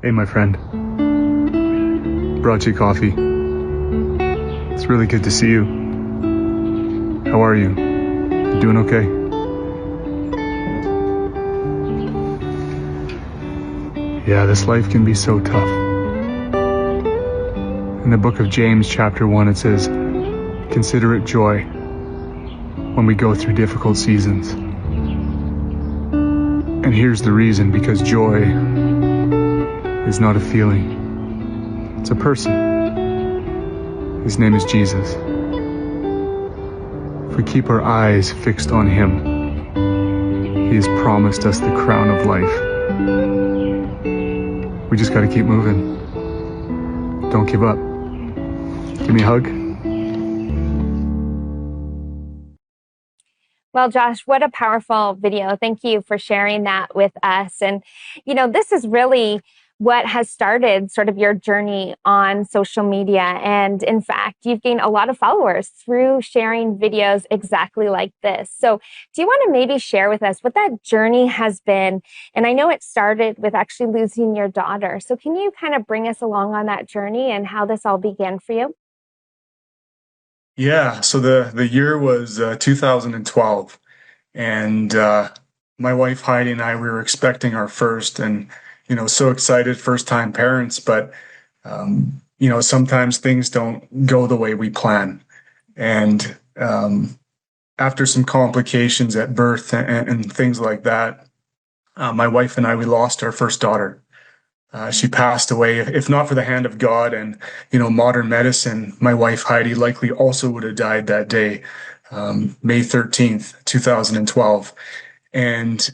Hey, my friend. Brought you coffee. It's really good to see you. How are you? You doing okay? Yeah, this life can be so tough. In the book of James, chapter 1, it says, "Consider it joy when we go through difficult seasons." And here's the reason, because joy is not a feeling. It's a person. His name is Jesus. If we keep our eyes fixed on Him, He has promised us the crown of life. We just gotta keep moving. Don't give up. Give me a hug. Well, Josh, what a powerful video. Thank you for sharing that with us. And, this is really what has started sort of your journey on social media. And in fact, you've gained a lot of followers through sharing videos exactly like this. So do you want to maybe share with us what that journey has been? And I know it started with actually losing your daughter. So can you kind of bring us along on that journey and how this all began for you? Yeah, so the year was 2012, and my wife Heidi and I, we were expecting our first, and so excited, first time parents, but sometimes things don't go the way we plan, and after some complications at birth and things like that, my wife and I, we lost our first daughter. She passed away. If not for the hand of God and, modern medicine, my wife Heidi likely also would have died that day, May 13th, 2012. And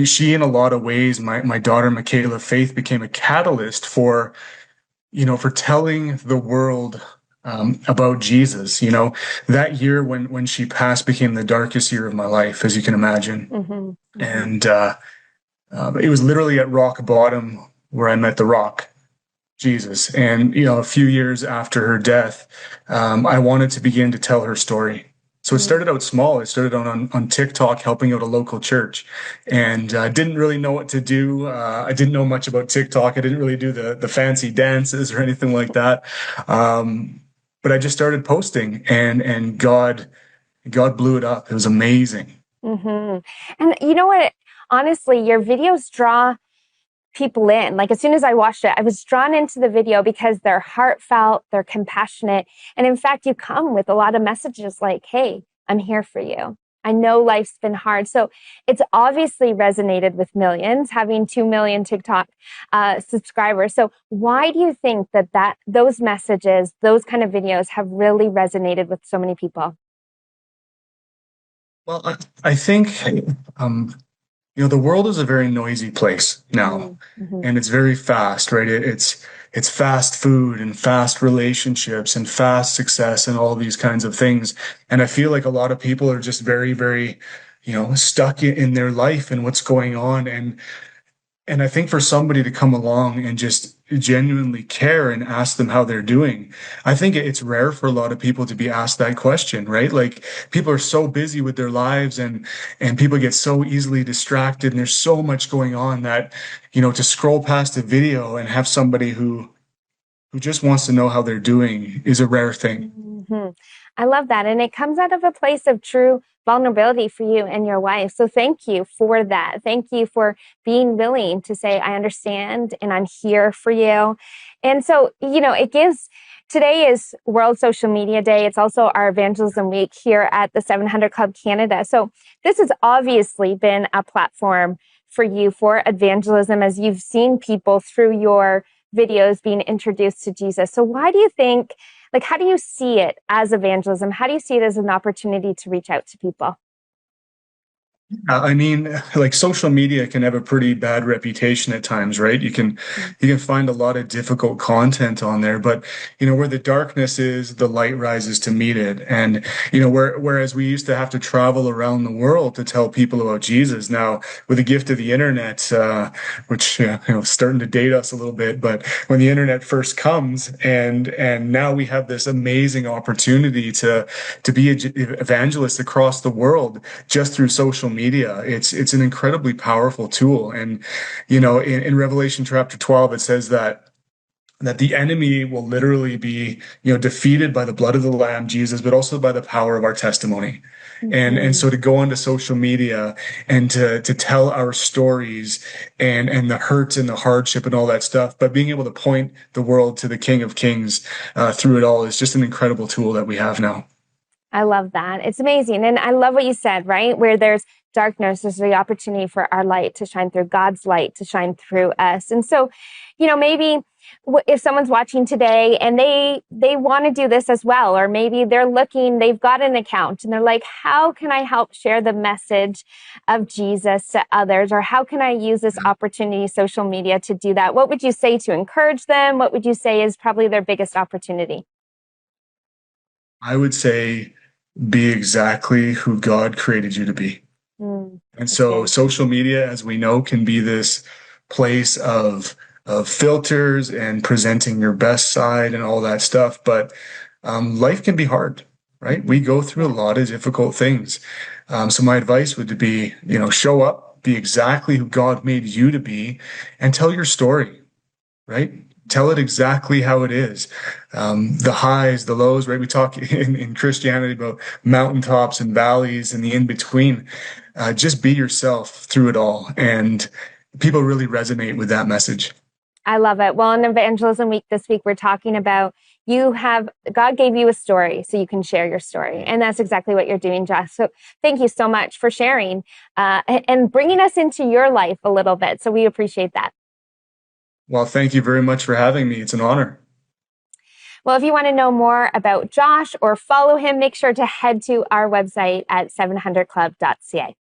she, in a lot of ways, my daughter Michaela Faith, became a catalyst for telling the world about Jesus. That year when she passed became the darkest year of my life, as you can imagine. Mm-hmm, mm-hmm. And it was literally at rock bottom where I met the rock, Jesus. And, a few years after her death, I wanted to begin to tell her story. So it started out small. It started on TikTok, helping out a local church, and I didn't really know what to do. I didn't know much about TikTok. I didn't really do the fancy dances or anything like that. But I just started posting, and God blew it up. It was amazing. Mm-hmm. And you know what? Honestly, your videos draw people in. Like, as soon as I watched it, I was drawn into the video because they're heartfelt, they're compassionate. And in fact, you come with a lot of messages like, hey, I'm here for you. I know life's been hard. So it's obviously resonated with millions, having 2 million TikTok subscribers. So why do you think that those messages, those kind of videos have really resonated with so many people? Well, I think the world is a very noisy place now, Mm-hmm. and it's very fast, right? It's fast food and fast relationships and fast success and all these kinds of things. And I feel like a lot of people are just very, very, stuck in their life and what's going on. And I think for somebody to come along and just genuinely care and ask them how they're doing, I think it's rare for a lot of people to be asked that question, right? Like, people are so busy with their lives, and people get so easily distracted, and there's so much going on that, to scroll past a video and have somebody who just wants to know how they're doing is a rare thing. Mm-hmm. I love that. And it comes out of a place of true vulnerability for you and your wife. So thank you for that. Thank you for being willing to say, I understand and I'm here for you. And so, today is World Social Media Day. It's also our Evangelism Week here at the 700 Club Canada. So this has obviously been a platform for you for evangelism, as you've seen people through your videos being introduced to Jesus. So why do you think, how do you see it as evangelism? How do you see it as an opportunity to reach out to people? I mean, like, social media can have a pretty bad reputation at times, right? You can find a lot of difficult content on there, but where the darkness is, the light rises to meet it. And whereas we used to have to travel around the world to tell people about Jesus, now with the gift of the internet, which starting to date us a little bit, but when the internet first comes, and now we have this amazing opportunity to be evangelists across the world just through social media. It's an incredibly powerful tool. And, you know, in Revelation chapter 12, it says that the enemy will literally be, you know, defeated by the blood of the Lamb, Jesus, but also by the power of our testimony. And Mhm. so to go onto social media and to tell our stories and the hurts and the hardship and all that stuff, but being able to point the world to the King of Kings through it all is just an incredible tool that we have now. I love that. It's amazing. And I love what you said, right? Where there's darkness, there's the opportunity for our light to shine through, God's light to shine through us. And so, you know, maybe if someone's watching today and they want to do this as well, or maybe they're looking, they've got an account and they're like, how can I help share the message of Jesus to others? Or how can I use this opportunity, social media, to do that? What would you say to encourage them? What would you say is probably their biggest opportunity? I would say be exactly who God created you to be. And That's so good. social media, as we know, can be this place of filters and presenting your best side and all that stuff. But life can be hard, right? We go through a Yeah. lot of difficult things. So my advice would be, you know, show up, be exactly who God made you to be, and tell your story, right? Tell it exactly how it is. The highs, the lows, right? We talk in Christianity about mountaintops and valleys and the in between. Just be yourself through it all. And people really resonate with that message. I love it. Well, in Evangelism Week this week, we're talking about God gave you a story so you can share your story. And that's exactly what you're doing, Josh. So thank you so much for sharing and bringing us into your life a little bit. So we appreciate that. Well, thank you very much for having me. It's an honor. Well, if you want to know more about Josh or follow him, make sure to head to our website at 700club.ca.